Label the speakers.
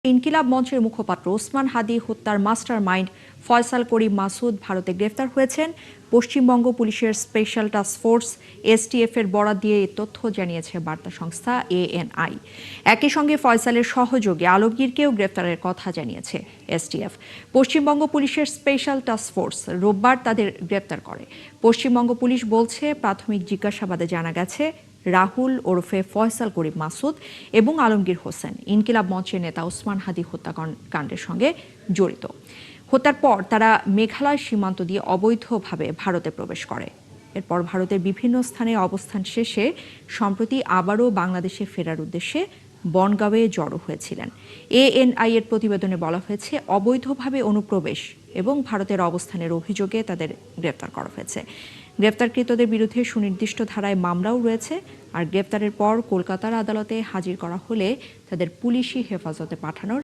Speaker 1: ইনকিলাব মঞ্চের মুখপাত্র ওসমান হাদী হত্যার মাস্টার মাইন্ড ফয়সাল করিম মাসুদ ভারতে গ্রেফতার হয়েছেন। পশ্চিমবঙ্গ পুলিশের স্পেশাল টাস্ক ফোর্স এসটিএফ এর বরাত দিয়ে এই তথ্য জানিয়েছে বার্তা সংস্থা এএনআই। একই সঙ্গে ফয়সালের সহযোগী আলমগীরকেও গ্রেফতারের কথা জানিয়েছে এসটিএফ। পশ্চিমবঙ্গ পুলিশের স্পেশাল টাস্ক ফোর্স রোববার তাদের গ্রেফতার করে। পশ্চিমবঙ্গ পুলিশ বলছে, প্রাথমিক জিজ্ঞাসাবাদে জানা গেছে রাহুল ওরফে ফয়সাল করিম মাসুদ এবং আলমগীর হোসেন ইনকিলাব মঞ্চের নেতা ওসমান হাদী হত্যাকাণ্ডের সঙ্গে জড়িত। হত্যার পর তারা মেঘালয় সীমান্ত দিয়ে অবৈধভাবে ভারতে প্রবেশ করে। এরপর ভারতের বিভিন্ন স্থানে অবস্থান শেষে সম্প্রতি আবারও বাংলাদেশে ফেরার উদ্দেশ্যে বনগাঁওয়ে জড়ো হয়েছিলেন। এএনআই এর প্রতিবেদনে বলা হয়েছে, অবৈধভাবে অনুপ্রবেশ এবং ভারতের অবস্থানের অভিযোগে তাদের গ্রেফতার করা হয়েছে। গ্রেফতারকৃতদের বিরুদ্ধে সুনির্দিষ্ট ধারায় মামলাও রয়েছে। আর গ্রেফতারের পর কলকাতার আদালতে হাজির করা হলে তাদের পুলিশি হেফাজতে পাঠানোর